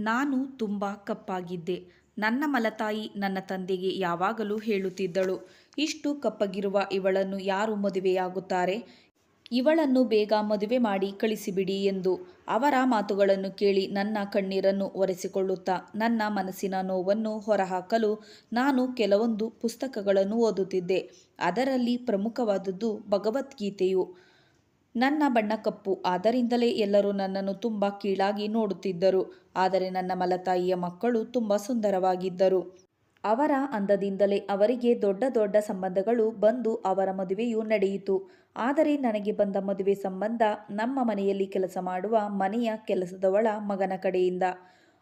ನಾನು ತುಂಬ ಕಪ್ಪಾಗಿದ್ದೆ. ನನ್ನ ಮಲತಾಯಿ ನನ್ನ ತಂದೆಗೆ ಯಾವಾಗಲೂ ಹೇಳುತ್ತಿದ್ದಳು, ಇಷ್ಟು ಕಪ್ಪಗಿರುವ ಇವಳನ್ನು ಯಾರು ಮದುವೆಯಾಗುತ್ತಾರೆ? ಇವಳನ್ನು ಬೇಗ ಮದುವೆ ಮಾಡಿ ಕಳಿಸಿಬಿಡಿ ಎಂದು. ಅವರ ಮಾತುಗಳನ್ನು ಕೇಳಿ ನನ್ನ ಕಣ್ಣೀರನ್ನು ಒರೆಸಿಕೊಳ್ಳುತ್ತಾ ನನ್ನ ಮನಸ್ಸಿನ ನೋವನ್ನು ಹೊರಹಾಕಲು ನಾನು ಕೆಲವೊಂದು ಪುಸ್ತಕಗಳನ್ನು ಓದುತ್ತಿದ್ದೆ. ಅದರಲ್ಲಿ ಪ್ರಮುಖವಾದದ್ದು ಭಗವದ್ಗೀತೆಯು. ನನ್ನ ಬಣ್ಣ ಕಪ್ಪು, ಆದ್ದರಿಂದಲೇ ಎಲ್ಲರೂ ನನ್ನನ್ನು ತುಂಬ ಕೀಳಾಗಿ ನೋಡುತ್ತಿದ್ದರು. ಆದರೆ ನನ್ನ ಮಲತಾಯಿಯ ಮಕ್ಕಳು ತುಂಬ ಸುಂದರವಾಗಿದ್ದರು. ಅವರ ಅಂದದಿಂದಲೇ ಅವರಿಗೆ ದೊಡ್ಡ ದೊಡ್ಡ ಸಂಬಂಧಗಳು ಬಂದು ಅವರ ಮದುವೆಯೂ ನಡೆಯಿತು. ಆದರೆ ನನಗೆ ಬಂದ ಮದುವೆ ಸಂಬಂಧ ನಮ್ಮ ಮನೆಯಲ್ಲಿ ಕೆಲಸ ಮಾಡುವ ಮನೆಯ ಕೆಲಸದವಳ ಮಗನ ಕಡೆಯಿಂದ.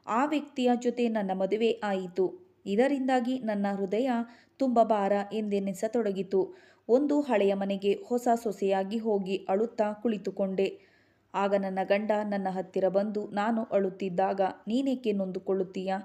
ಆ ವ್ಯಕ್ತಿಯ ಜೊತೆ ನನ್ನ ಮದುವೆ ಆಯಿತು. ಇದರಿಂದಾಗಿ ನನ್ನ ಹೃದಯ ತುಂಬ ಭಾರ ಎಂದೆನಿಸತೊಡಗಿತು. ಒಂದು ಹಳೆಯ ಮನೆಗೆ ಹೊಸ ಸೊಸೆಯಾಗಿ ಹೋಗಿ ಅಳುತ್ತಾ ಕುಳಿತುಕೊಂಡೆ. ಆಗ ನನ್ನ ಗಂಡ ನನ್ನ ಹತ್ತಿರ ಬಂದು ನಾನು ಅಳುತ್ತಿದ್ದಾಗ, ನೀನೇಕೆ ನೊಂದುಕೊಳ್ಳುತ್ತೀಯಾ?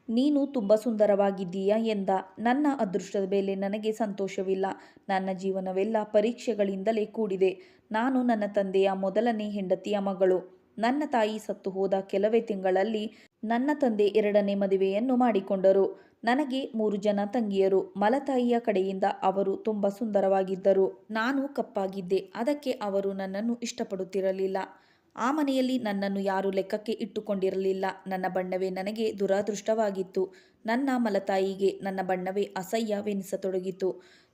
ನೀನು ತುಂಬ ಸುಂದರವಾಗಿದ್ದೀಯಾ ಎಂದ. ನನ್ನ ಅದೃಷ್ಟದ ಮೇಲೆ ನನಗೆ ಸಂತೋಷವಿಲ್ಲ. ನನ್ನ ಜೀವನವೆಲ್ಲ ಪರೀಕ್ಷೆಗಳಿಂದಲೇ ಕೂಡಿದೆ. ನಾನು ನನ್ನ ತಂದೆಯ ಮೊದಲನೇ ಹೆಂಡತಿಯ ಮಗಳು. ನನ್ನ ತಾಯಿ ಸತ್ತು ಹೋದ ಕೆಲವೇ ತಿಂಗಳಲ್ಲಿ ನನ್ನ ತಂದೆ ಎರಡನೇ ಮದುವೆಯನ್ನು ಮಾಡಿಕೊಂಡರು. ನನಗೆ 3 ಜನ ತಂಗಿಯರು. ಮಲತಾಯಿಯ ಕಡೆಯಿಂದ ಅವರು ತುಂಬ ಸುಂದರವಾಗಿದ್ದರು. ನಾನು ಕಪ್ಪಾಗಿದ್ದೆ. ಅದಕ್ಕೆ ಅವರು ನನ್ನನ್ನು ಇಷ್ಟಪಡುತ್ತಿರಲಿಲ್ಲ. ಆ ಮನೆಯಲ್ಲಿ ನನ್ನನ್ನು ಯಾರೂ ಲೆಕ್ಕಕ್ಕೆ ಇಟ್ಟುಕೊಂಡಿರಲಿಲ್ಲ. ನನ್ನ ಬಣ್ಣವೇ ನನಗೆ ದುರಾದೃಷ್ಟವಾಗಿತ್ತು. ನನ್ನ ಮಲತಾಯಿಗೆ ನನ್ನ ಬಣ್ಣವೇ ಅಸಹ್ಯವೆನಿಸತೊಡಗಿತು.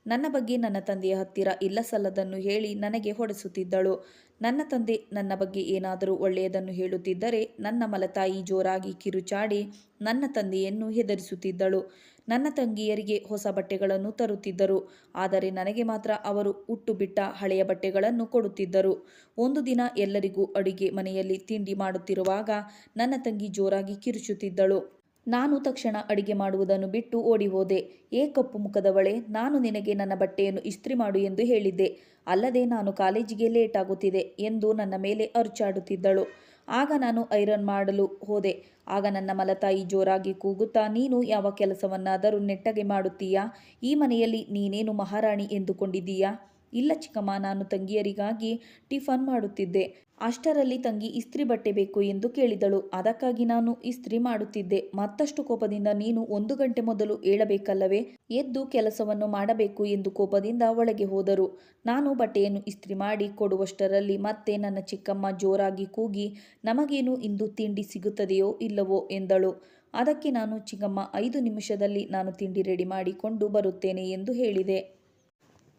ನನ್ನ ಬಗ್ಗೆ ನನ್ನ ತಂದೆಯ ಹತ್ತಿರ ಇಲ್ಲಸಲ್ಲದನ್ನು ಹೇಳಿ ನನಗೆ ಹೊಡೆಸುತ್ತಿದ್ದಳು. ನನ್ನ ತಂದೆ ನನ್ನ ಬಗ್ಗೆ ಏನಾದರೂ ಒಳ್ಳೆಯದನ್ನು ಹೇಳುತ್ತಿದ್ದರೆ ನನ್ನ ಮಲತಾಯಿ ಜೋರಾಗಿ ಕಿರುಚಾಡಿ ನನ್ನ ತಂದೆಯನ್ನು ಹೆದರಿಸುತ್ತಿದ್ದಳು. ನನ್ನ ತಂಗಿಯರಿಗೆ ಹೊಸ ಬಟ್ಟೆಗಳನ್ನು ತರುತ್ತಿದ್ದರು. ಆದರೆ ನನಗೆ ಮಾತ್ರ ಅವರು ಉಟ್ಟುಬಿಟ್ಟ ಹಳೆಯ ಬಟ್ಟೆಗಳನ್ನು ಕೊಡುತ್ತಿದ್ದರು. ಒಂದು ದಿನ ಎಲ್ಲರಿಗೂ ಅಡುಗೆ ಮನೆಯಲ್ಲಿ ತಿಂಡಿ ಮಾಡುತ್ತಿರುವಾಗ ನನ್ನ ತಂಗಿ ಜೋರಾಗಿ ಕಿರುಚುತ್ತಿದ್ದಳು. ನಾನು ತಕ್ಷಣ ಅಡಿಗೆ ಮಾಡುವುದನ್ನು ಬಿಟ್ಟು ಓಡಿಹೋದೆ. ಏ ಕಪ್ಪು ಮುಖದವಳೆ, ನಾನು ನಿನಗೆ ನನ್ನ ಬಟ್ಟೆಯನ್ನು ಇಸ್ತ್ರಿ ಮಾಡು ಎಂದು ಹೇಳಿದ್ದೆ. ಅಲ್ಲದೆ ನಾನು ಕಾಲೇಜಿಗೆ ಲೇಟ್ ಆಗುತ್ತಿದೆ ಎಂದು ನನ್ನ ಮೇಲೆ ಅರುಚಾಡುತ್ತಿದ್ದಳು. ಆಗ ನಾನು ಐರನ್ ಮಾಡಲು ಹೋದೆ. ಆಗ ನನ್ನ ಮಲತಾಯಿ ಜೋರಾಗಿ ಕೂಗುತ್ತಾ, ನೀನು ಯಾವ ಕೆಲಸವನ್ನಾದರೂ ನೆಟ್ಟಗೆ ಮಾಡುತ್ತೀಯಾ? ಈ ಮನೆಯಲ್ಲಿ ನೀನೇನು ಮಹಾರಾಣಿ ಎಂದುಕೊಂಡಿದ್ದೀಯಾ? ಇಲ್ಲ ಚಿಕ್ಕಮ್ಮ, ನಾನು ತಂಗಿಯರಿಗಾಗಿ ಟಿಫನ್ ಮಾಡುತ್ತಿದ್ದೆ. ಅಷ್ಟರಲ್ಲಿ ತಂಗಿ ಇಸ್ತ್ರಿ ಬಟ್ಟೆ ಬೇಕು ಎಂದು ಕೇಳಿದಳು. ಅದಕ್ಕಾಗಿ ನಾನು ಇಸ್ತ್ರಿ ಮಾಡುತ್ತಿದ್ದೆ. ಮತ್ತಷ್ಟು ಕೋಪದಿಂದ, ನೀನು 1 ಗಂಟೆ ಮೊದಲು ಏಳಬೇಕಲ್ಲವೇ? ಎದ್ದು ಕೆಲಸವನ್ನು ಮಾಡಬೇಕು ಎಂದು ಕೋಪದಿಂದ ಒಳಗೆ ಹೋದರು. ನಾನು ಬಟ್ಟೆಯನ್ನು ಇಸ್ತ್ರಿ ಮಾಡಿ ಕೊಡುವಷ್ಟರಲ್ಲಿ ಮತ್ತೆ ನನ್ನ ಚಿಕ್ಕಮ್ಮ ಜೋರಾಗಿ ಕೂಗಿ, ನಮಗೇನು ಇಂದು ತಿಂಡಿ ಸಿಗುತ್ತದೆಯೋ ಇಲ್ಲವೋ ಎಂದಳು. ಅದಕ್ಕೆ ನಾನು, ಚಿಕ್ಕಮ್ಮ 5 ನಿಮಿಷದಲ್ಲಿ ನಾನು ತಿಂಡಿ ರೆಡಿ ಮಾಡಿಕೊಂಡು ಬರುತ್ತೇನೆ ಎಂದು ಹೇಳಿದೆ.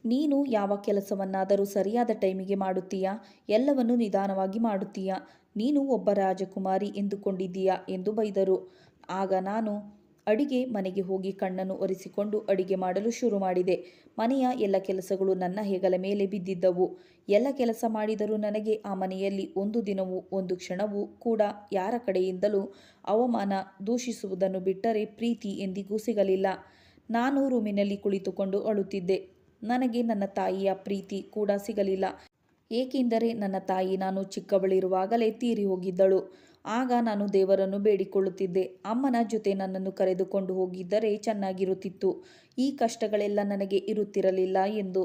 ನೀನು ಯಾವ ಕೆಲಸವನ್ನಾದರೂ ಸರಿಯಾದ ಟೈಮಿಗೆ ಮಾಡುತ್ತೀಯಾ? ಎಲ್ಲವನ್ನೂ ನಿಧಾನವಾಗಿ ಮಾಡುತ್ತೀಯಾ? ನೀನು ಒಬ್ಬ ರಾಜಕುಮಾರಿ ಎಂದುಕೊಂಡಿದ್ದೀಯಾ ಎಂದು ಬೈದರು. ಆಗ ನಾನು ಅಡಿಗೆ ಮನೆಗೆ ಹೋಗಿ ಕಣ್ಣನ್ನು ಒರೆಸಿಕೊಂಡು ಅಡಿಗೆ ಮಾಡಲು ಶುರು ಮಾಡಿದೆ. ಮನೆಯ ಎಲ್ಲ ಕೆಲಸಗಳು ನನ್ನ ಹೆಗಲ ಮೇಲೆ ಬಿದ್ದಿದ್ದವು. ಎಲ್ಲ ಕೆಲಸ ಮಾಡಿದರೂ ನನಗೆ ಆ ಮನೆಯಲ್ಲಿ ಒಂದು ದಿನವೂ ಒಂದು ಕ್ಷಣವೂ ಕೂಡ ಯಾರ ಕಡೆಯಿಂದಲೂ ಅವಮಾನ, ದೂಷಿಸುವುದನ್ನು ಬಿಟ್ಟರೆ ಪ್ರೀತಿ ಎಂದಿಗೂ ಸಿಗಲಿಲ್ಲ. ನಾನು ರೂಮಿನಲ್ಲಿ ಕುಳಿತುಕೊಂಡು ಅಳುತ್ತಿದ್ದೆ. ನನಗೆ ನನ್ನ ತಾಯಿಯ ಪ್ರೀತಿ ಕೂಡ ಸಿಗಲಿಲ್ಲ. ಏಕೆಂದರೆ ನನ್ನ ತಾಯಿ ನಾನು ಚಿಕ್ಕವಳಿರುವಾಗಲೇ ತೀರಿ ಹೋಗಿದ್ದಳು. ಆಗ ನಾನು ದೇವರನ್ನು ಬೇಡಿಕೊಳ್ಳುತ್ತಿದ್ದೆ, ಅಮ್ಮನ ಜೊತೆ ನನ್ನನ್ನು ಕರೆದುಕೊಂಡು ಹೋಗಿದ್ದರೆ ಚೆನ್ನಾಗಿರುತ್ತಿತ್ತು. ಈ ಕಷ್ಟಗಳೆಲ್ಲ ನನಗೆ ಇರುತ್ತಿರಲಿಲ್ಲ ಎಂದು.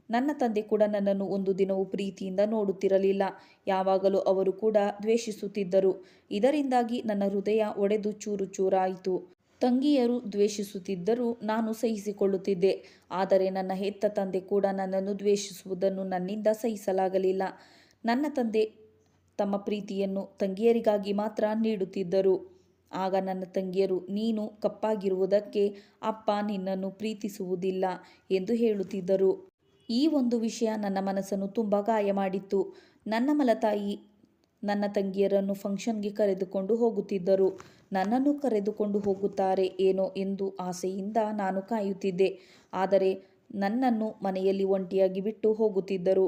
ನನ್ನ ತಂದೆ ಕೂಡ ನನ್ನನ್ನು ಒಂದು ದಿನವೂ ಪ್ರೀತಿಯಿಂದ ನೋಡುತ್ತಿರಲಿಲ್ಲ. ಯಾವಾಗಲೂ ಅವರು ಕೂಡ ದ್ವೇಷಿಸುತ್ತಿದ್ದರು. ಇದರಿಂದಾಗಿ ನನ್ನ ಹೃದಯ ಒಡೆದು ಚೂರು ಚೂರಾಯಿತು. ತಂಗಿಯರು ದ್ವೇಷಿಸುತ್ತಿದ್ದರೂ ನಾನು ಸಹಿಸಿಕೊಳ್ಳುತ್ತಿದ್ದೆ. ಆದರೆ ನನ್ನ ಹೆತ್ತ ತಂದೆ ಕೂಡ ನನ್ನನ್ನು ದ್ವೇಷಿಸುವುದನ್ನು ನನ್ನಿಂದ ಸಹಿಸಲಾಗಲಿಲ್ಲ. ನನ್ನ ತಂದೆ ತಮ್ಮ ಪ್ರೀತಿಯನ್ನು ತಂಗಿಯರಿಗಾಗಿ ಮಾತ್ರ ನೀಡುತ್ತಿದ್ದರು. ಆಗ ನನ್ನ ತಂಗಿಯರು, ನೀನು ಕಪ್ಪಾಗಿರುವುದಕ್ಕೆ ಅಪ್ಪ ನಿನ್ನನ್ನು ಪ್ರೀತಿಸುವುದಿಲ್ಲ ಎಂದು ಹೇಳುತ್ತಿದ್ದರು. ಈ ಒಂದು ವಿಷಯ ನನ್ನ ಮನಸ್ಸನ್ನು ತುಂಬ ಗಾಯ ಮಾಡಿತ್ತು. ನನ್ನ ಮಲತಾಯಿ ನನ್ನ ತಂಗಿಯರನ್ನು ಫಂಕ್ಷನ್ಗೆ ಕರೆದುಕೊಂಡು ಹೋಗುತ್ತಿದ್ದರು. ನನ್ನನ್ನು ಕರೆದುಕೊಂಡು ಹೋಗುತ್ತಾರೆ ಏನೋ ಎಂದು ಆಸೆಯಿಂದ ನಾನು ಕಾಯುತ್ತಿದ್ದೆ. ಆದರೆ ನನ್ನನ್ನು ಮನೆಯಲ್ಲಿ ಒಂಟಿಯಾಗಿ ಬಿಟ್ಟು ಹೋಗುತ್ತಿದ್ದರು.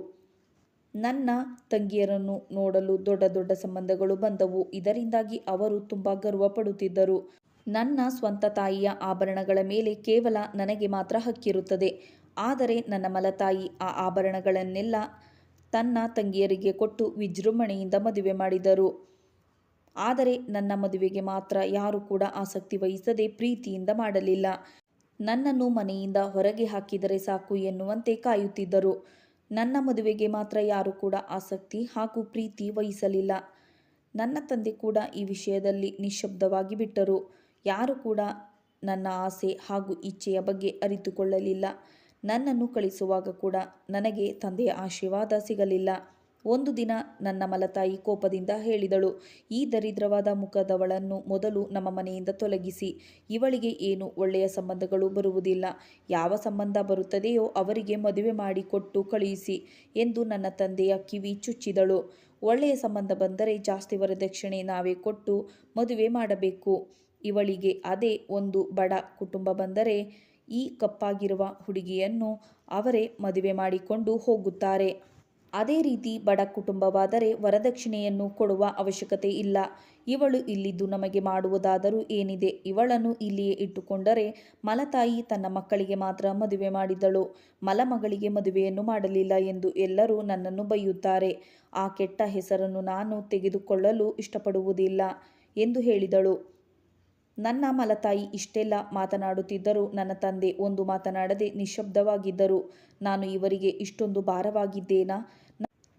ನನ್ನ ತಂಗಿಯರನ್ನು ನೋಡಲು ದೊಡ್ಡ ದೊಡ್ಡ ಸಂಬಂಧಗಳು ಬಂದವು. ಇದರಿಂದಾಗಿ ಅವರು ತುಂಬ ಗರ್ವ ಪಡುತ್ತಿದ್ದರು. ನನ್ನ ಸ್ವಂತ ತಾಯಿಯ ಆಭರಣಗಳ ಮೇಲೆ ಕೇವಲ ನನಗೆ ಮಾತ್ರ ಹಕ್ಕಿರುತ್ತದೆ. ಆದರೆ ನನ್ನ ಮಲತಾಯಿ ಆ ಆಭರಣಗಳನ್ನೆಲ್ಲ ತನ್ನ ತಂಗಿಯರಿಗೆ ಕೊಟ್ಟು ವಿಜೃಂಭಣೆಯಿಂದ ಮದುವೆ ಮಾಡಿದರು. ಆದರೆ ನನ್ನ ಮದುವೆಗೆ ಮಾತ್ರ ಯಾರೂ ಕೂಡ ಆಸಕ್ತಿ ವಹಿಸದೆ ಪ್ರೀತಿಯಿಂದ ಮಾಡಲಿಲ್ಲ. ನನ್ನನ್ನು ಮನೆಯಿಂದ ಹೊರಗೆ ಹಾಕಿದರೆ ಸಾಕು ಎನ್ನುವಂತೆ ಕಾಯುತ್ತಿದ್ದರು. ನನ್ನ ಮದುವೆಗೆ ಮಾತ್ರ ಯಾರೂ ಕೂಡ ಆಸಕ್ತಿ ಹಾಗೂ ಪ್ರೀತಿ ವಹಿಸಲಿಲ್ಲ. ನನ್ನ ತಂದೆ ಕೂಡ ಈ ವಿಷಯದಲ್ಲಿ ನಿಶ್ಶಬ್ದವಾಗಿ ಬಿಟ್ಟರು. ಯಾರು ಕೂಡ ನನ್ನ ಆಸೆ ಹಾಗೂ ಇಚ್ಛೆಯ ಬಗ್ಗೆ ಅರಿತುಕೊಳ್ಳಲಿಲ್ಲ. ನನ್ನನ್ನು ಕಳಿಸುವಾಗ ಕೂಡ ನನಗೆ ತಂದೆಯ ಆಶೀರ್ವಾದ ಸಿಗಲಿಲ್ಲ. ಒಂದು ದಿನ ನನ್ನ ಮಲತಾಯಿ ಕೋಪದಿಂದ ಹೇಳಿದಳು, ಈ ದರಿದ್ರವಾದ ಮುಖದವಳನ್ನು ಮೊದಲು ನಮ್ಮ ಮನೆಯಿಂದ ತೊಲಗಿಸಿ. ಇವಳಿಗೆ ಏನು ಒಳ್ಳೆಯ ಸಂಬಂಧಗಳು ಬರುವುದಿಲ್ಲ. ಯಾವ ಸಂಬಂಧ ಬರುತ್ತದೆಯೋ ಅವರಿಗೆ ಮದುವೆ ಮಾಡಿ ಕೊಟ್ಟು ಕಳುಹಿಸಿ ಎಂದು ನನ್ನ ತಂದೆಯ ಕಿವಿ ಚುಚ್ಚಿದಳು. ಒಳ್ಳೆಯ ಸಂಬಂಧ ಬಂದರೆ ಜಾಸ್ತಿ ವರದಕ್ಷಿಣೆ ನಾವೇ ಕೊಟ್ಟು ಮದುವೆ ಮಾಡಬೇಕು. ಇವಳಿಗೆ ಅದೇ ಒಂದು ಬಡ ಕುಟುಂಬ ಬಂದರೆ ಈ ಕಪ್ಪಾಗಿರುವ ಹುಡುಗಿಯನ್ನು ಅವರೇ ಮದುವೆ ಮಾಡಿಕೊಂಡು ಹೋಗುತ್ತಾರೆ. ಅದೇ ರೀತಿ ಬಡ ಕುಟುಂಬವಾದರೆ ವರದಕ್ಷಿಣೆಯನ್ನು ಕೊಡುವ ಅವಶ್ಯಕತೆ ಇಲ್ಲ. ಇವಳು ಇಲ್ಲಿದ್ದು ನಮಗೆ ಮಾಡುವುದಾದರೂ ಏನಿದೆ? ಇವಳನ್ನು ಇಲ್ಲಿಯೇ ಇಟ್ಟುಕೊಂಡರೆ ಮಲತಾಯಿ ತನ್ನ ಮಕ್ಕಳಿಗೆ ಮಾತ್ರ ಮದುವೆ ಮಾಡಿದಳು, ಮಲಮಗಳಿಗೆ ಮದುವೆಯನ್ನು ಮಾಡಲಿಲ್ಲ ಎಂದು ಎಲ್ಲರೂ ನನ್ನನ್ನು ಬೈಯುತ್ತಾರೆ. ಆ ಕೆಟ್ಟ ಹೆಸರನ್ನು ನಾನು ತೆಗೆದುಕೊಳ್ಳಲು ಇಷ್ಟಪಡುವುದಿಲ್ಲ ಎಂದು ಹೇಳಿದಳು. ನನ್ನ ಮಲತಾಯಿ ಇಷ್ಟೆಲ್ಲ ಮಾತನಾಡುತ್ತಿದ್ದರೂ ನನ್ನ ತಂದೆ ಒಂದು ಮಾತನಾಡದೆ ನಿಶ್ಶಬ್ದವಾಗಿದ್ದರು. ನಾನು ಇವರಿಗೆ ಇಷ್ಟೊಂದು ಭಾರವಾಗಿದ್ದೇನಾ?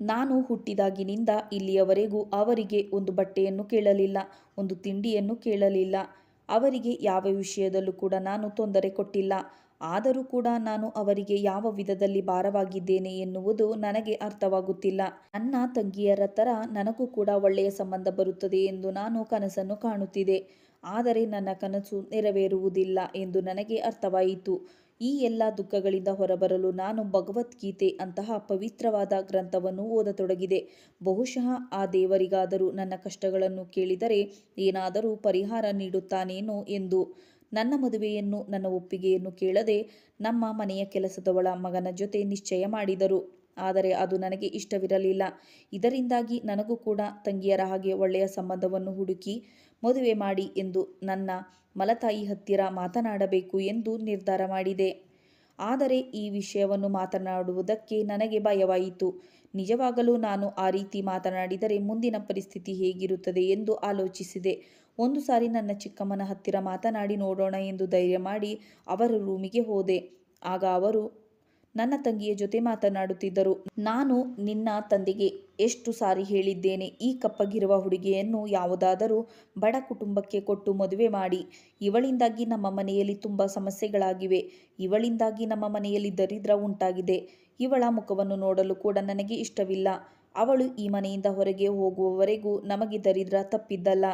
ನಾನು ಹುಟ್ಟಿದಾಗಿನಿಂದ ಇಲ್ಲಿಯವರೆಗೂ ಅವರಿಗೆ ಒಂದು ಬಟ್ಟೆಯನ್ನು ಕೇಳಲಿಲ್ಲ, ಒಂದು ತಿಂಡಿಯನ್ನು ಕೇಳಲಿಲ್ಲ. ಅವರಿಗೆ ಯಾವ ವಿಷಯದಲ್ಲೂ ಕೂಡ ನಾನು ತೊಂದರೆ ಕೊಟ್ಟಿಲ್ಲ. ಆದರೂ ಕೂಡ ನಾನು ಅವರಿಗೆ ಯಾವ ವಿಧದಲ್ಲಿ ಭಾರವಾಗಿದ್ದೇನೆ ಎನ್ನುವುದು ನನಗೆ ಅರ್ಥವಾಗುತ್ತಿಲ್ಲ. ನನ್ನ ತಂಗಿಯರ ಥರ ನನಗೂ ಕೂಡ ಒಳ್ಳೆಯ ಸಂಬಂಧ ಬರುತ್ತದೆ ಎಂದು ನಾನು ಕನಸನ್ನು ಕಾಣುತ್ತಿದ್ದೆ. ಆದರೆ ನನ್ನ ಕನಸು ನೆರವೇರುವುದಿಲ್ಲ ಎಂದು ನನಗೆ ಅರ್ಥವಾಯಿತು. ಈ ಎಲ್ಲ ದುಃಖಗಳಿಂದ ಹೊರಬರಲು ನಾನು ಭಗವದ್ಗೀತೆ ಅಂತಹ ಪವಿತ್ರವಾದ ಗ್ರಂಥವನ್ನು ಓದತೊಡಗಿದೆ. ಬಹುಶಃ ಆ ದೇವರಿಗಾದರೂ ನನ್ನ ಕಷ್ಟಗಳನ್ನು ಕೇಳಿದರೆ ಏನಾದರೂ ಪರಿಹಾರ ನೀಡುತ್ತಾನೇನೋ ಎಂದು. ನನ್ನ ಮದುವೆಯನ್ನು ನನ್ನ ಒಪ್ಪಿಗೆಯನ್ನು ಕೇಳದೆ ನಮ್ಮ ಮನೆಯ ಕೆಲಸದವಳ ಮಗನ ಜೊತೆ ನಿಶ್ಚಯ ಮಾಡಿದರು. ಆದರೆ ಅದು ನನಗೆ ಇಷ್ಟವಿರಲಿಲ್ಲ. ಇದರಿಂದಾಗಿ ನನಗೂ ಕೂಡ ತಂಗಿಯರ ಹಾಗೆ ಒಳ್ಳೆಯ ಸಂಬಂಧವನ್ನು ಹುಡುಕಿ ಮದುವೆ ಮಾಡಿ ಎಂದು ನನ್ನ ಮಲತಾಯಿ ಹತ್ತಿರ ಮಾತನಾಡಬೇಕು ಎಂದು ನಿರ್ಧಾರ ಮಾಡಿದೆ. ಆದರೆ ಈ ವಿಷಯವನ್ನು ಮಾತನಾಡುವುದಕ್ಕೆ ನನಗೆ ಭಯವಾಯಿತು. ನಿಜವಾಗಲೂ ನಾನು ಆ ರೀತಿ ಮಾತನಾಡಿದರೆ ಮುಂದಿನ ಪರಿಸ್ಥಿತಿ ಹೇಗಿರುತ್ತದೆ ಎಂದು ಆಲೋಚಿಸಿದೆ. ಒಂದು ಸಾರಿ ನನ್ನ ಚಿಕ್ಕಮ್ಮನ ಹತ್ತಿರ ಮಾತನಾಡಿ ನೋಡೋಣ ಎಂದು ಧೈರ್ಯ ಮಾಡಿ ಅವರ ರೂಮಿಗೆ ಹೋದೆ. ಆಗ ಅವರು ನನ್ನ ತಂಗಿಯ ಜೊತೆ ಮಾತನಾಡುತ್ತಿದ್ದರು. ನಾನು ನಿನ್ನ ತಂದೆಗೆ ಎಷ್ಟು ಸಾರಿ ಹೇಳಿದ್ದೇನೆ, ಈ ಕಪ್ಪಗಿರುವ ಹುಡುಗಿಯನ್ನು ಯಾವುದಾದರೂ ಬಡ ಕುಟುಂಬಕ್ಕೆ ಕೊಟ್ಟು ಮದುವೆ ಮಾಡಿ. ಇವಳಿಂದಾಗಿ ನಮ್ಮ ಮನೆಯಲ್ಲಿ ತುಂಬ ಸಮಸ್ಯೆಗಳಾಗಿವೆ. ಇವಳಿಂದಾಗಿ ನಮ್ಮ ಮನೆಯಲ್ಲಿ ದರಿದ್ರ ಉಂಟಾಗಿದೆ. ಇವಳ ಮುಖವನ್ನು ನೋಡಲು ಕೂಡ ನನಗೆ ಇಷ್ಟವಿಲ್ಲ. ಅವಳು ಈ ಮನೆಯಿಂದ ಹೊರಗೆ ಹೋಗುವವರೆಗೂ ನಮಗೆ ದರಿದ್ರ ತಪ್ಪಿದ್ದಲ್ಲ.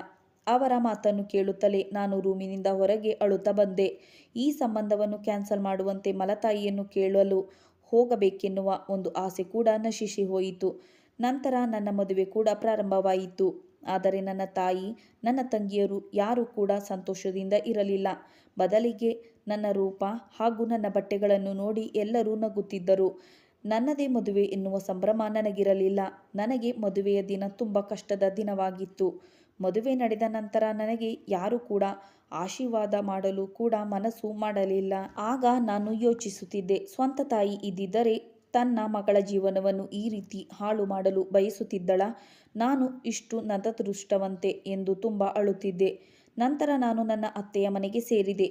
ಅವರ ಮಾತನ್ನು ಕೇಳುತ್ತಲೇ ನಾನು ರೂಮಿನಿಂದ ಹೊರಗೆ ಅಳುತ್ತಾ ಬಂದೆ. ಈ ಸಂಬಂಧವನ್ನು ಕ್ಯಾನ್ಸಲ್ ಮಾಡುವಂತೆ ಮಲತಾಯಿಯನ್ನು ಕೇಳಲು ಹೋಗಬೇಕೆನ್ನುವ ಒಂದು ಆಸೆ ಕೂಡ ನಶಿಸಿ ಹೋಯಿತು. ನಂತರ ನನ್ನ ಮದುವೆ ಕೂಡ ಪ್ರಾರಂಭವಾಯಿತು. ಆದರೆ ನನ್ನ ತಾಯಿ, ನನ್ನ ತಂಗಿಯರು ಯಾರೂ ಕೂಡ ಸಂತೋಷದಿಂದ ಇರಲಿಲ್ಲ. ಬದಲಿಗೆ ನನ್ನ ರೂಪ ಹಾಗೂ ನನ್ನ ಬಟ್ಟೆಗಳನ್ನು ನೋಡಿ ಎಲ್ಲರೂ ನಗುತ್ತಿದ್ದರು. ನನ್ನದೇ ಮದುವೆ ಎನ್ನುವ ಸಂಭ್ರಮ ನನಗಿರಲಿಲ್ಲ. ನನಗೆ ಮದುವೆಯ ದಿನ ತುಂಬ ಕಷ್ಟದ ದಿನವಾಗಿತ್ತು. ಮದುವೆ ನಡೆದ ನಂತರ ನನಗೆ ಯಾರೂ ಕೂಡ ಆಶೀರ್ವಾದ ಮಾಡಲು ಕೂಡ ಮನಸ್ಸು ಮಾಡಲಿಲ್ಲ. ಆಗ ನಾನು ಯೋಚಿಸುತ್ತಿದ್ದೆ, ಸ್ವಂತ ತಾಯಿ ಇದ್ದಿದ್ದರೆ ತನ್ನ ಮಗಳ ಜೀವನವನ್ನು ಈ ರೀತಿ ಹಾಳು ಮಾಡಲು ಬಯಸುತ್ತಿದ್ದಳ? ನಾನು ಇಷ್ಟು ನತದೃಷ್ಟವಂತೆ ಎಂದು ತುಂಬ ಅಳುತ್ತಿದ್ದೆ. ನಂತರ ನಾನು ನನ್ನ ಅತ್ತೆಯ ಮನೆಗೆ ಸೇರಿದೆ.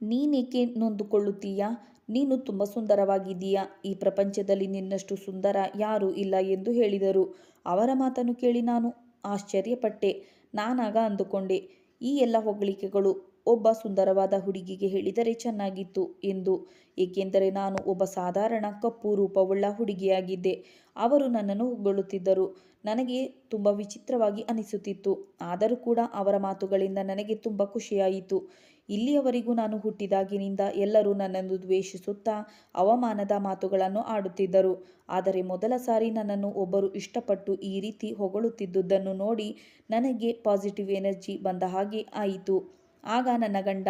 ನೀನೇಕೆ ನೊಂದುಕೊಳ್ಳುತ್ತೀಯಾ? ನೀನು ತುಂಬ ಸುಂದರವಾಗಿದ್ದೀಯಾ. ಈ ಪ್ರಪಂಚದಲ್ಲಿ ನಿನ್ನಷ್ಟು ಸುಂದರ ಯಾರೂ ಇಲ್ಲ ಎಂದು ಹೇಳಿದರು. ಅವರ ಮಾತನ್ನು ಕೇಳಿ ನಾನು ಆಶ್ಚರ್ಯಪಟ್ಟೆ. ನಾನಾಗ ಅಂದುಕೊಂಡೆ, ಈ ಎಲ್ಲ ಹೊಗಳಿಕೆಗಳು ಒಬ್ಬ ಸುಂದರವಾದ ಹುಡುಗಿಗೆ ಹೇಳಿದರೆ ಚೆನ್ನಾಗಿತ್ತು ಎಂದು. ಏಕೆಂದರೆ ನಾನು ಒಬ್ಬ ಸಾಧಾರಣ ಕಪ್ಪು ರೂಪವುಳ್ಳ ಹುಡುಗಿಯಾಗಿದ್ದೆ. ಅವರು ನನ್ನನ್ನು ಹೊಗಳುತ್ತಿದ್ದರು. ನನಗೆ ತುಂಬ ವಿಚಿತ್ರವಾಗಿ ಅನಿಸುತ್ತಿತ್ತು. ಆದರೂ ಕೂಡ ಅವರ ಮಾತುಗಳಿಂದ ನನಗೆ ತುಂಬ ಖುಷಿಯಾಯಿತು. ಇಲ್ಲಿಯವರೆಗೂ ನಾನು ಹುಟ್ಟಿದಾಗಿನಿಂದ ಎಲ್ಲರೂ ನನ್ನನ್ನು ದ್ವೇಷಿಸುತ್ತಾ ಅವಮಾನದ ಮಾತುಗಳನ್ನು ಆಡುತ್ತಿದ್ದರು. ಆದರೆ ಮೊದಲ ಸಾರಿ ನನ್ನನ್ನು ಒಬ್ಬರು ಇಷ್ಟಪಟ್ಟು ಈ ರೀತಿ ಹೊಗಳುತ್ತಿದ್ದುದನ್ನು ನೋಡಿ ನನಗೆ ಪಾಸಿಟಿವ್ ಎನರ್ಜಿ ಬಂದ ಹಾಗೆ ಆಯಿತು. ಆಗ ನನ್ನ ಗಂಡ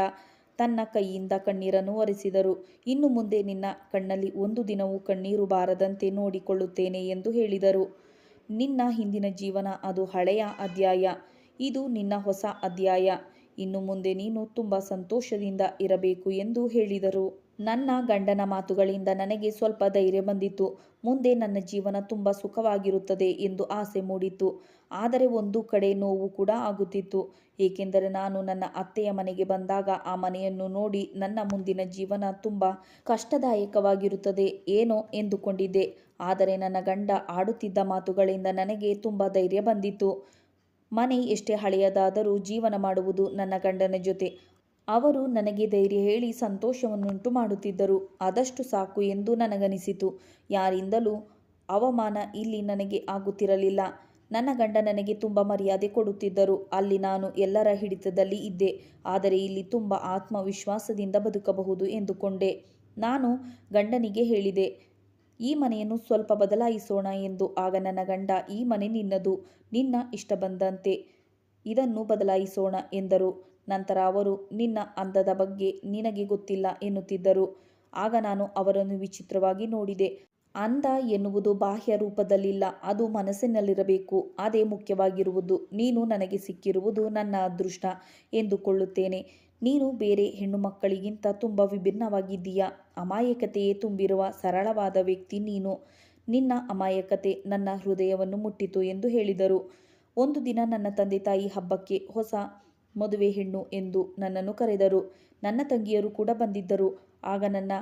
ತನ್ನ ಕೈಯಿಂದ ಕಣ್ಣೀರನ್ನು ಒರೆಸಿದರು. ಇನ್ನು ಮುಂದೆ ನಿನ್ನ ಕಣ್ಣಲ್ಲಿ ಒಂದು ದಿನವೂ ಕಣ್ಣೀರು ಬಾರದಂತೆ ನೋಡಿಕೊಳ್ಳುತ್ತೇನೆ ಎಂದು ಹೇಳಿದರು. ನಿನ್ನ ಹಿಂದಿನ ಜೀವನ ಅದು ಹಳೆಯ ಅಧ್ಯಾಯ, ಇದು ನಿನ್ನ ಹೊಸ ಅಧ್ಯಾಯ. ಇನ್ನು ಮುಂದೆ ನೀನು ತುಂಬ ಸಂತೋಷದಿಂದ ಇರಬೇಕು ಎಂದು ಹೇಳಿದರು. ನನ್ನ ಗಂಡನ ಮಾತುಗಳಿಂದ ನನಗೆ ಸ್ವಲ್ಪ ಧೈರ್ಯ ಬಂದಿತು. ಮುಂದೆ ನನ್ನ ಜೀವನ ತುಂಬ ಸುಖವಾಗಿರುತ್ತದೆ ಎಂದು ಆಸೆ ಮೂಡಿತು. ಆದರೆ ಒಂದು ಕಡೆ ನೋವು ಕೂಡ ಆಗುತ್ತಿತ್ತು. ಏಕೆಂದರೆ ನಾನು ನನ್ನ ಅತ್ತೆಯ ಮನೆಗೆ ಬಂದಾಗ ಆ ಮನೆಯನ್ನು ನೋಡಿ ನನ್ನ ಮುಂದಿನ ಜೀವನ ತುಂಬ ಕಷ್ಟದಾಯಕವಾಗಿರುತ್ತದೆ ಏನೋ ಎಂದುಕೊಂಡಿದ್ದೆ. ಆದರೆ ನನ್ನ ಗಂಡ ಆಡುತ್ತಿದ್ದ ಮಾತುಗಳಿಂದ ನನಗೆ ತುಂಬ ಧೈರ್ಯ ಬಂದಿತು. ಮನೆ ಎಷ್ಟೇ ಹಳೆಯದಾದರೂ ಜೀವನ ಮಾಡುವುದು ನನ್ನ ಗಂಡನ ಜೊತೆ. ಅವರು ನನಗೆ ಧೈರ್ಯ ಹೇಳಿ ಸಂತೋಷವನ್ನುಂಟು ಮಾಡುತ್ತಿದ್ದರು. ಅದಷ್ಟು ಸಾಕು ಎಂದು ನನಗನಿಸಿತು. ಯಾರಿಂದಲೂ ಅವಮಾನ ಇಲ್ಲಿ ನನಗೆ ಆಗುತ್ತಿರಲಿಲ್ಲ. ನನ್ನ ಗಂಡ ನನಗೆ ತುಂಬ ಮರ್ಯಾದೆ ಕೊಡುತ್ತಿದ್ದರು. ಅಲ್ಲಿ ನಾನು ಎಲ್ಲರ ಹಿಡಿತದಲ್ಲಿ ಇದ್ದೆ. ಆದರೆ ಇಲ್ಲಿ ತುಂಬ ಆತ್ಮವಿಶ್ವಾಸದಿಂದ ಬದುಕಬಹುದು ಎಂದುಕೊಂಡೆ. ನಾನು ಗಂಡನಿಗೆ ಹೇಳಿದೆ, ಈ ಮನೆಯನ್ನು ಸ್ವಲ್ಪ ಬದಲಾಯಿಸೋಣ ಎಂದು. ಆಗ ನನ್ನ ಗಂಡ, ಈ ಮನೆ ನಿನ್ನದು, ನಿನ್ನ ಇಷ್ಟ ಬಂದಂತೆ ಇದನ್ನು ಬದಲಾಯಿಸೋಣ ಎಂದರು. ನಂತರ ಅವರು, ನಿನ್ನ ಅಂದದ ಬಗ್ಗೆ ನಿನಗೆ ಗೊತ್ತಿಲ್ಲ ಎನ್ನುತ್ತಿದ್ದರು. ಆಗ ನಾನು ಅವರನ್ನು ವಿಚಿತ್ರವಾಗಿ ನೋಡಿದೆ. ಅಂದ ಎನ್ನುವುದು ಬಾಹ್ಯ ರೂಪದಲ್ಲಿಲ್ಲ, ಅದು ಮನಸ್ಸಿನಲ್ಲಿರಬೇಕು. ಅದೇ ಮುಖ್ಯವಾಗಿರುವುದು. ನೀನು ನನಗೆ ಸಿಕ್ಕಿರುವುದು ನನ್ನ ಅದೃಷ್ಟ ಎಂದುಕೊಳ್ಳುತ್ತೇನೆ. ನೀನು ಬೇರೆ ಹೆಣ್ಣು ಮಕ್ಕಳಿಗಿಂತ ತುಂಬ ವಿಭಿನ್ನವಾಗಿದ್ದೀಯ. ಅಮಾಯಕತೆಯೇ ತುಂಬಿರುವ ಸರಳವಾದ ವ್ಯಕ್ತಿ ನೀನು. ನಿನ್ನ ಅಮಾಯಕತೆ ನನ್ನ ಹೃದಯವನ್ನು ಮುಟ್ಟಿತು ಎಂದು ಹೇಳಿದರು. ಒಂದು ದಿನ ನನ್ನ ತಂದೆ ತಾಯಿ ಹಬ್ಬಕ್ಕೆ ಹೊಸ ಮದುವೆ ಹೆಣ್ಣು ಎಂದು ನನ್ನನ್ನು ಕರೆದರು. ನನ್ನ ತಂಗಿಯರು ಕೂಡ ಬಂದಿದ್ದರು. ಆಗ ನನ್ನ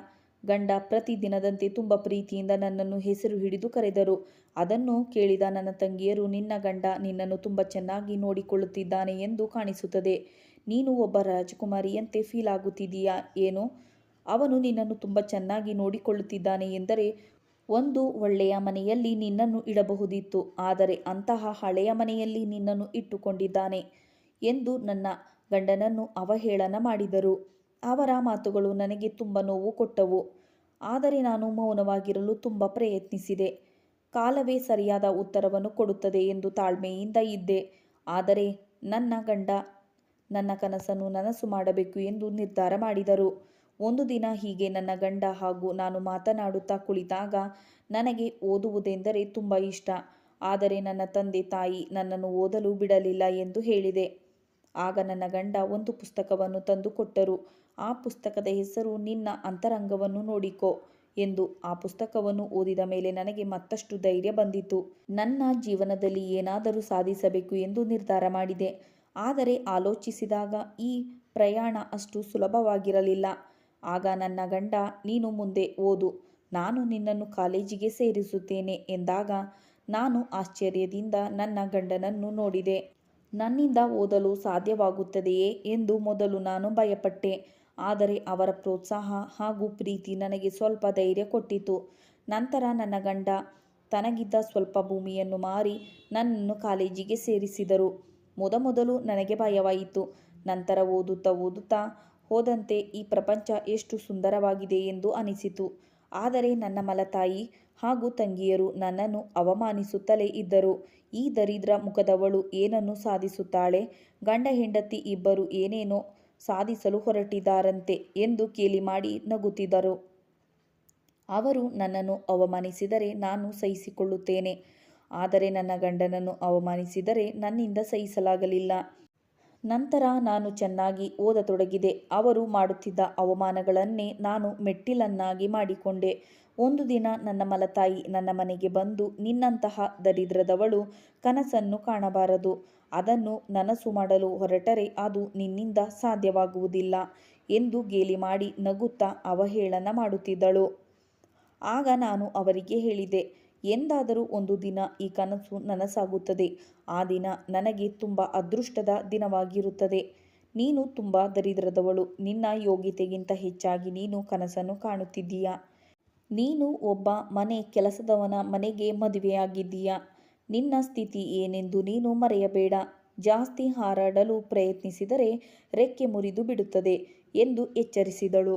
ಗಂಡ ಪ್ರತಿ ದಿನದಂತೆ ತುಂಬ ಪ್ರೀತಿಯಿಂದ ನನ್ನನ್ನು ಹೆಸರು ಹಿಡಿದು ಕರೆದರು. ಅದನ್ನು ಕೇಳಿದ ನನ್ನ ತಂಗಿಯರು, ನಿನ್ನ ಗಂಡ ನಿನ್ನನ್ನು ತುಂಬ ಚೆನ್ನಾಗಿ ನೋಡಿಕೊಳ್ಳುತ್ತಿದ್ದಾನೆ ಎಂದು ಕಾಣಿಸುತ್ತದೆ. ನೀನು ಒಬ್ಬ ರಾಜಕುಮಾರಿಯಂತೆ ಫೀಲ್ ಆಗುತ್ತಿದ್ದೀಯಾ ಏನು? ಅವನು ನಿನ್ನನ್ನು ತುಂಬ ಚೆನ್ನಾಗಿ ನೋಡಿಕೊಳ್ಳುತ್ತಿದ್ದಾನೆ ಎಂದರೆ ಒಂದು ಒಳ್ಳೆಯ ಮನೆಯಲ್ಲಿ ನಿನ್ನನ್ನು ಇಡಬಹುದಿತ್ತು. ಆದರೆ ಅಂತಹ ಹಳೆಯ ಮನೆಯಲ್ಲಿ ನಿನ್ನನ್ನು ಇಟ್ಟುಕೊಂಡಿದ್ದಾನೆ ಎಂದು ನನ್ನ ಗಂಡನನ್ನು ಅವಹೇಳನ ಮಾಡಿದರು. ಅವರ ಮಾತುಗಳು ನನಗೆ ತುಂಬ ನೋವು ಕೊಟ್ಟವು. ಆದರೆ ನಾನು ಮೌನವಾಗಿರಲು ತುಂಬ ಪ್ರಯತ್ನಿಸಿದೆ. ಕಾಲವೇ ಸರಿಯಾದ ಉತ್ತರವನ್ನು ಕೊಡುತ್ತದೆ ಎಂದು ತಾಳ್ಮೆಯಿಂದ ಇದ್ದೆ. ಆದರೆ ನನ್ನ ಗಂಡ ನನ್ನ ಕನಸನ್ನು ನನಸು ಮಾಡಬೇಕು ಎಂದು ನಿರ್ಧಾರ ಮಾಡಿದರು. ಒಂದು ದಿನ ಹೀಗೆ ನನ್ನ ಗಂಡ ಹಾಗೂ ನಾನು ಮಾತನಾಡುತ್ತಾ ಕುಳಿತಾಗ, ನನಗೆ ಓದುವುದೆಂದರೆ ತುಂಬ ಇಷ್ಟ. ಆದರೆ ನನ್ನ ತಂದೆ ತಾಯಿ ನನ್ನನ್ನು ಓದಲು ಬಿಡಲಿಲ್ಲ ಎಂದು ಹೇಳಿದೆ. ಆಗ ನನ್ನ ಗಂಡ ಒಂದು ಪುಸ್ತಕವನ್ನು ತಂದು ಕೊಟ್ಟರು. ಆ ಪುಸ್ತಕದ ಹೆಸರು ನಿನ್ನ ಅಂತರಂಗವನ್ನು ನೋಡಿಕೋ ಎಂದು. ಆ ಪುಸ್ತಕವನ್ನು ಓದಿದ ಮೇಲೆ ನನಗೆ ಮತ್ತಷ್ಟು ಧೈರ್ಯ ಬಂದಿತು. ನನ್ನ ಜೀವನದಲ್ಲಿ ಏನಾದರೂ ಸಾಧಿಸಬೇಕು ಎಂದು ನಿರ್ಧಾರ ಮಾಡಿದೆ. ಆದರೆ ಆಲೋಚಿಸಿದಾಗ ಈ ಪ್ರಯಾಣ ಅಷ್ಟು ಸುಲಭವಾಗಿರಲಿಲ್ಲ. ಆಗ ನನ್ನ ಗಂಡ, ನೀನು ಮುಂದೆ ಓದು, ನಾನು ನಿನ್ನನ್ನು ಕಾಲೇಜಿಗೆ ಸೇರಿಸುತ್ತೇನೆ ಎಂದಾಗ ನಾನು ಆಶ್ಚರ್ಯದಿಂದ ನನ್ನ ಗಂಡನನ್ನು ನೋಡಿದೆ. ನನ್ನಿಂದ ಓದಲು ಸಾಧ್ಯವಾಗುತ್ತದೆಯೇ ಎಂದು ಮೊದಲು ನಾನು ಭಯಪಟ್ಟೆ. ಆದರೆ ಅವರ ಪ್ರೋತ್ಸಾಹ ಹಾಗೂ ಪ್ರೀತಿ ನನಗೆ ಸ್ವಲ್ಪ ಧೈರ್ಯ ಕೊಟ್ಟಿತು. ನಂತರ ನನ್ನ ಗಂಡ ತನಗಿದ್ದ ಸ್ವಲ್ಪ ಭೂಮಿಯನ್ನು ಮಾರಿ ನನ್ನನ್ನು ಕಾಲೇಜಿಗೆ ಸೇರಿಸಿದರು. ಮೊದಮೊದಲು ನನಗೆ ಭಯವಾಯಿತು. ನಂತರ ಓದುತ್ತಾ ಓದುತ್ತಾ ಹೋದಂತೆ ಈ ಪ್ರಪಂಚ ಎಷ್ಟು ಸುಂದರವಾಗಿದೆ ಎಂದು ಅನಿಸಿತು. ಆದರೆ ನನ್ನ ಮಲತಾಯಿ ಹಾಗೂ ತಂಗಿಯರು ನನ್ನನ್ನು ಅವಮಾನಿಸುತ್ತಲೇ ಇದ್ದರು. ಈ ದರಿದ್ರ ಮುಖದವಳು ಏನನ್ನು ಸಾಧಿಸುತ್ತಾಳೆ? ಗಂಡ ಹೆಂಡತಿ ಇಬ್ಬರು ಏನೇನೋ ಸಾಧಿಸಲು ಹೊರಟಿದ್ದಾರಂತೆ ಎಂದು ಕೇಲಿ ಮಾಡಿ ನಗುತ್ತಿದ್ದರು. ಅವರು ನನ್ನನ್ನು ಅವಮಾನಿಸಿದರೆ ನಾನು ಸಹಿಸಿಕೊಳ್ಳುತ್ತೇನೆ. ಆದರೆ ನನ್ನ ಗಂಡನನ್ನು ಅವಮಾನಿಸಿದರೆ ನನ್ನಿಂದ ಸಹಿಸಲಾಗಲಿಲ್ಲ. ನಂತರ ನಾನು ಚೆನ್ನಾಗಿ ಓದತೊಡಗಿದೆ. ಅವರು ಮಾಡುತ್ತಿದ್ದ ಅವಮಾನಗಳನ್ನೇ ನಾನು ಮೆಟ್ಟಿಲನ್ನಾಗಿ ಮಾಡಿಕೊಂಡೆ. ಒಂದು ದಿನ ನನ್ನ ಮಲತಾಯಿ ನನ್ನ ಮನೆಗೆ ಬಂದು, ನಿನ್ನಂತಹ ದರಿದ್ರದವಳು ಕನಸನ್ನು ಕಾಣಬಾರದು. ಅದನ್ನು ನನಸು ಮಾಡಲು ಹೊರಟರೆ ಅದು ನಿನ್ನಿಂದ ಸಾಧ್ಯವಾಗುವುದಿಲ್ಲ ಎಂದು ಗೇಲಿ ಮಾಡಿ ನಗುತ್ತಾ ಅವಹೇಳನ ಮಾಡುತ್ತಿದ್ದಳು. ಆಗ ನಾನು ಅವರಿಗೆ ಹೇಳಿದೆ, ಎಂದಾದರೂ ಒಂದು ದಿನ ಈ ಕನಸು ನನಸಾಗುತ್ತದೆ. ಆ ದಿನ ನನಗೆ ತುಂಬ ಅದೃಷ್ಟದ ದಿನವಾಗಿರುತ್ತದೆ. ನೀನು ತುಂಬ ದರಿದ್ರದವಳು. ನಿನ್ನ ಯೋಗ್ಯತೆಗಿಂತ ಹೆಚ್ಚಾಗಿ ನೀನು ಕನಸನ್ನು ಕಾಣುತ್ತಿದ್ದೀಯ. ನೀನು ಒಬ್ಬ ಮನೆ ಕೆಲಸದವನ ಮನೆಗೆ ಮದುವೆಯಾಗಿದ್ದೀಯ. ನಿನ್ನ ಸ್ಥಿತಿ ಏನೆಂದು ನೀನು ಮರೆಯಬೇಡ. ಜಾಸ್ತಿ ಹಾರಾಡಲು ಪ್ರಯತ್ನಿಸಿದರೆ ರೆಕ್ಕೆ ಮುರಿದು ಬಿಡುತ್ತದೆ ಎಂದು ಎಚ್ಚರಿಸಿದಳು.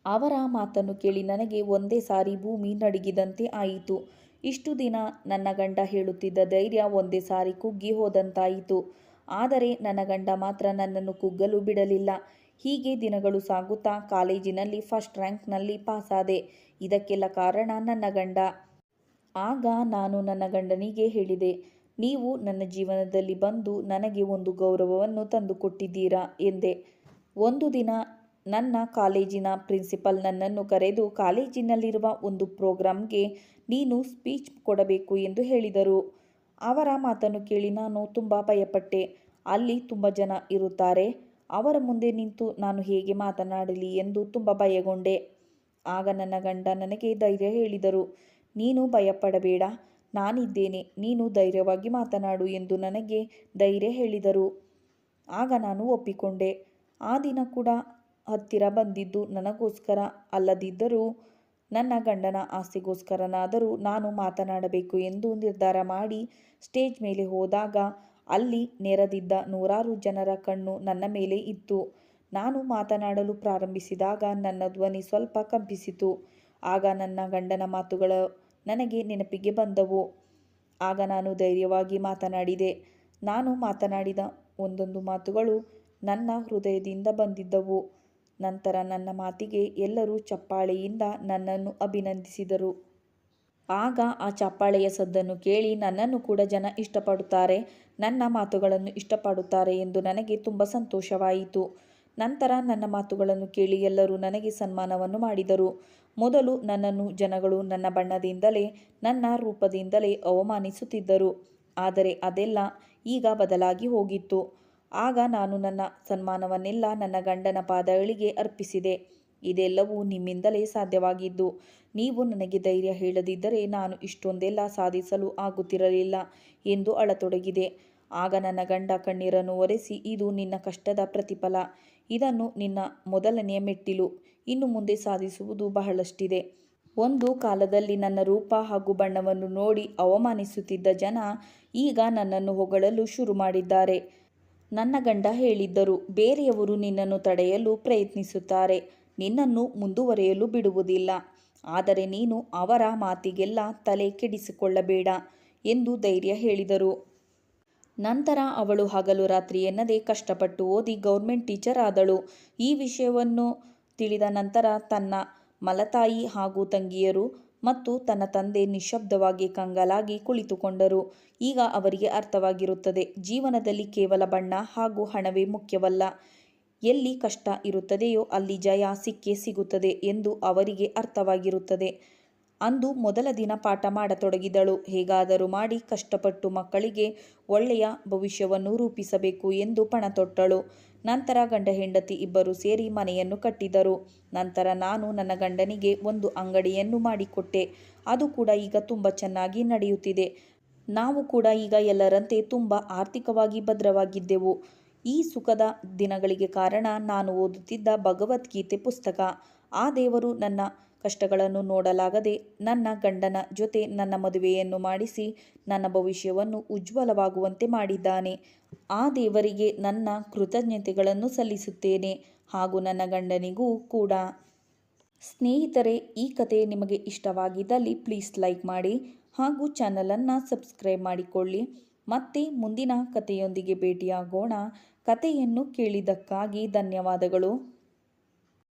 ಅವರ ಮಾತನ್ನು ಕೇಳಿ ನನಗೆ ಒಂದೇ ಸಾರಿ ಭೂಮಿ ನಡುಗಿದಂತೆ ಆಯಿತು. ಇಷ್ಟು ದಿನ ನನ್ನ ಗಂಡ ಹೇಳುತ್ತಿದ್ದ ಧೈರ್ಯ ಒಂದೇ ಸಾರಿ ಕುಗ್ಗಿ ಹೋದಂತಾಯಿತು. ಆದರೆ ನನ್ನ ಗಂಡ ಮಾತ್ರ ನನ್ನನ್ನು ಕುಗ್ಗಲು ಬಿಡಲಿಲ್ಲ. ಹೀಗೆ ದಿನಗಳು ಸಾಗುತ್ತಾ ಕಾಲೇಜಿನಲ್ಲಿ ಫಸ್ಟ್ ರ್ಯಾಂಕ್ನಲ್ಲಿ ಪಾಸಾದೆ. ಇದಕ್ಕೆಲ್ಲ ಕಾರಣ ನನ್ನ ಗಂಡ. ಆಗ ನಾನು ನನ್ನ ಗಂಡನಿಗೆ ಹೇಳಿದೆ, ನೀವು ನನ್ನ ಜೀವನದಲ್ಲಿ ಬಂದು ನನಗೆ ಒಂದು ಗೌರವವನ್ನು ತಂದುಕೊಟ್ಟಿದ್ದೀರಾ ಎಂದೆ. ಒಂದು ದಿನ ನನ್ನ ಕಾಲೇಜಿನ ಪ್ರಿನ್ಸಿಪಲ್ ನನ್ನನ್ನು ಕರೆದು, ಕಾಲೇಜಿನಲ್ಲಿರುವ ಒಂದು ಪ್ರೋಗ್ರಾಂಗೆ ನೀನು ಸ್ಪೀಚ್ ಕೊಡಬೇಕು ಎಂದು ಹೇಳಿದರು. ಅವರ ಮಾತನ್ನು ಕೇಳಿ ನಾನು ತುಂಬ ಭಯಪಟ್ಟೆ. ಅಲ್ಲಿ ತುಂಬ ಜನ ಇರುತ್ತಾರೆ. ಅವರ ಮುಂದೆ ನಿಂತು ನಾನು ಹೇಗೆ ಮಾತನಾಡಲಿ ಎಂದು ತುಂಬ ಭಯಗೊಂಡೆ. ಆಗ ನನ್ನ ಗಂಡ ನನಗೆ ಧೈರ್ಯ ಹೇಳಿದರು. ನೀನು ಭಯಪಡಬೇಡ, ನಾನಿದ್ದೇನೆ, ನೀನು ಧೈರ್ಯವಾಗಿ ಮಾತನಾಡು ಎಂದು ನನಗೆ ಧೈರ್ಯ ಹೇಳಿದರು. ಆಗ ನಾನು ಒಪ್ಪಿಕೊಂಡೆ. ಆ ದಿನ ಕೂಡ ಹತ್ತಿರ ಬಂದಿದ್ದು ನನಗೋಸ್ಕರ ಅಲ್ಲದಿದ್ದರೂ ನನ್ನ ಗಂಡನ ಆಸ್ತಿಗೋಸ್ಕರನಾದರೂ ನಾನು ಮಾತನಾಡಬೇಕು ಎಂದು ನಿರ್ಧಾರ ಮಾಡಿ ಸ್ಟೇಜ್ ಮೇಲೆ ಹೋದಾಗ ಅಲ್ಲಿ ನೆರೆದಿದ್ದ ನೂರಾರು ಜನರ ಕಣ್ಣು ನನ್ನ ಮೇಲೆ ಇತ್ತು. ನಾನು ಮಾತನಾಡಲು ಪ್ರಾರಂಭಿಸಿದಾಗ ನನ್ನ ಧ್ವನಿ ಸ್ವಲ್ಪ ಕಂಪಿಸಿತು. ಆಗ ನನ್ನ ಗಂಡನ ಮಾತುಗಳು ನನಗೆ ನೆನಪಿಗೆ ಬಂದವು. ಆಗ ನಾನು ಧೈರ್ಯವಾಗಿ ಮಾತನಾಡಿದೆ. ನಾನು ಮಾತನಾಡಿದ ಒಂದೊಂದು ಮಾತುಗಳು ನನ್ನ ಹೃದಯದಿಂದ ಬಂದಿದ್ದವು. ನಂತರ ನನ್ನ ಮಾತಿಗೆ ಎಲ್ಲರೂ ಚಪ್ಪಾಳೆಯಿಂದ ನನ್ನನ್ನು ಅಭಿನಂದಿಸಿದರು. ಆಗ ಆ ಚಪ್ಪಾಳೆಯ ಸದ್ದನ್ನು ಕೇಳಿ ನನ್ನನ್ನು ಕೂಡ ಜನ ಇಷ್ಟಪಡುತ್ತಾರೆ, ನನ್ನ ಮಾತುಗಳನ್ನು ಇಷ್ಟಪಡುತ್ತಾರೆ ಎಂದು ನನಗೆ ತುಂಬ ಸಂತೋಷವಾಯಿತು. ನಂತರ ನನ್ನ ಮಾತುಗಳನ್ನು ಕೇಳಿ ಎಲ್ಲರೂ ನನಗೆ ಸನ್ಮಾನವನ್ನು ಮಾಡಿದರು. ಮೊದಲು ನನ್ನನ್ನು ಜನಗಳು ನನ್ನ ಬಣ್ಣದಿಂದಲೇ, ನನ್ನ ರೂಪದಿಂದಲೇ ಅವಮಾನಿಸುತ್ತಿದ್ದರು. ಆದರೆ ಅದೆಲ್ಲ ಈಗ ಬದಲಾಗಿ ಹೋಗಿತ್ತು. ಆಗ ನಾನು ನನ್ನ ಸನ್ಮಾನವನ್ನೆಲ್ಲ ನನ್ನ ಗಂಡನ ಪಾದಗಳಿಗೆ ಅರ್ಪಿಸಿದೆ. ಇದೆಲ್ಲವೂ ನಿಮ್ಮಿಂದಲೇ ಸಾಧ್ಯವಾಗಿದ್ದು. ನೀವು ನನಗೆ ಧೈರ್ಯ ಹೇಳದಿದ್ದರೆ ನಾನು ಇಷ್ಟೊಂದೆಲ್ಲ ಸಾಧಿಸಲು ಆಗುತ್ತಿರಲಿಲ್ಲ ಎಂದು ಅಳತೊಡಗಿದೆ. ಆಗ ನನ್ನ ಗಂಡ ಕಣ್ಣೀರನ್ನು ಒರೆಸಿ, ಇದು ನಿನ್ನ ಕಷ್ಟದ ಪ್ರತಿಫಲ, ಇದನ್ನು ನಿನ್ನ ಮೊದಲನೆಯ ಮೆಟ್ಟಿಲು, ಇನ್ನು ಮುಂದೆ ಸಾಧಿಸುವುದು ಬಹಳಷ್ಟಿದೆ. ಒಂದು ಕಾಲದಲ್ಲಿ ನನ್ನ ರೂಪ ಹಾಗೂ ಬಣ್ಣವನ್ನು ನೋಡಿ ಅವಮಾನಿಸುತ್ತಿದ್ದ ಜನ ಈಗ ನನ್ನನ್ನು ಹೊಗಳಲು ಶುರು ಮಾಡಿದ್ದಾರೆ. ನನ್ನ ಗಂಡ ಹೇಳಿದ್ದರು, ಬೇರೆಯವರು ನಿನ್ನನ್ನು ತಡೆಯಲು ಪ್ರಯತ್ನಿಸುತ್ತಾರೆ, ನಿನ್ನನ್ನು ಮುಂದುವರಿಯಲು ಬಿಡುವುದಿಲ್ಲ. ಆದರೆ ನೀನು ಅವರ ಮಾತಿಗೆಲ್ಲ ತಲೆ ಕೆಡಿಸಿಕೊಳ್ಳಬೇಡ ಎಂದು ಧೈರ್ಯ ಹೇಳಿದರು. ನಂತರ ಅವಳು ಹಗಲು ರಾತ್ರಿ ಎನ್ನದೆ ಕಷ್ಟಪಟ್ಟು ಓದಿ ಗೌರ್ಮೆಂಟ್ ಟೀಚರ್ ಆದಳು. ಈ ವಿಷಯವನ್ನು ತಿಳಿದ ನಂತರ ತನ್ನ ಮಲತಾಯಿ ಹಾಗೂ ತಂಗಿಯರು ಮತ್ತು ತನ್ನ ತಂದೆ ನಿಶ್ಶಬ್ದವಾಗಿ ಕಂಗಾಲಾಗಿ ಕುಳಿತುಕೊಂಡರು. ಈಗ ಅವರಿಗೆ ಅರ್ಥವಾಗಿರುತ್ತದೆ, ಜೀವನದಲ್ಲಿ ಕೇವಲ ಬಣ್ಣ ಹಾಗೂ ಹಣವೇ ಮುಖ್ಯವಲ್ಲ, ಎಲ್ಲಿ ಕಷ್ಟ ಇರುತ್ತದೆಯೋ ಅಲ್ಲಿ ಜಯ ಸಿಕ್ಕೇ ಸಿಗುತ್ತದೆ ಎಂದು ಅವರಿಗೆ ಅರ್ಥವಾಗಿರುತ್ತದೆ. ಅಂದು ಮೊದಲ ದಿನ ಪಾಠ ಮಾಡತೊಡಗಿದಳು. ಹೇಗಾದರೂ ಮಾಡಿ ಕಷ್ಟಪಟ್ಟು ಮಕ್ಕಳಿಗೆ ಒಳ್ಳೆಯ ಭವಿಷ್ಯವನ್ನು ರೂಪಿಸಬೇಕು ಎಂದು ಪಣತೊಟ್ಟಳು. ನಂತರ ಗಂಡ ಹೆಂಡತಿ ಇಬ್ಬರು ಸೇರಿ ಮನೆಯನ್ನು ಕಟ್ಟಿದರು. ನಂತರ ನಾನು ನನ್ನ ಗಂಡನಿಗೆ ಒಂದು ಅಂಗಡಿಯನ್ನು ಮಾಡಿಕೊಟ್ಟೆ. ಅದು ಕೂಡ ಈಗ ತುಂಬ ಚೆನ್ನಾಗಿ ನಡೆಯುತ್ತಿದೆ. ನಾವು ಕೂಡ ಈಗ ಎಲ್ಲರಂತೆ ತುಂಬ ಆರ್ಥಿಕವಾಗಿ ಭದ್ರವಾಗಿದ್ದೆವು. ಈ ಸುಖದ ದಿನಗಳಿಗೆ ಕಾರಣ ನಾನು ಓದುತ್ತಿದ್ದ ಭಗವದ್ಗೀತೆ ಪುಸ್ತಕ. ಆ ದೇವರು ನನ್ನ ಕಷ್ಟಗಳನ್ನು ನೋಡಲಾಗದೆ ನನ್ನ ಗಂಡನ ಜೊತೆ ನನ್ನ ಮದುವೆಯನ್ನು ಮಾಡಿಸಿ ನನ್ನ ಭವಿಷ್ಯವನ್ನು ಉಜ್ವಲವಾಗುವಂತೆ ಮಾಡಿದ್ದಾನೆ. ಆ ದೇವರಿಗೆ ನನ್ನ ಕೃತಜ್ಞತೆಗಳನ್ನು ಸಲ್ಲಿಸುತ್ತೇನೆ ಹಾಗೂ ನನ್ನ ಗಂಡನಿಗೂ ಕೂಡ. ಸ್ನೇಹಿತರೆ, ಈ ಕತೆ ನಿಮಗೆ ಇಷ್ಟವಾಗಿದ್ದಲ್ಲಿ ಪ್ಲೀಸ್ ಲೈಕ್ ಮಾಡಿ ಹಾಗೂ ಚಾನಲನ್ನು ಸಬ್ಸ್ಕ್ರೈಬ್ ಮಾಡಿಕೊಳ್ಳಿ. ಮತ್ತೆ ಮುಂದಿನ ಕಥೆಯೊಂದಿಗೆ ಭೇಟಿಯಾಗೋಣ. ಕಥೆಯನ್ನು ಕೇಳಿದ್ದಕ್ಕಾಗಿ ಧನ್ಯವಾದಗಳು.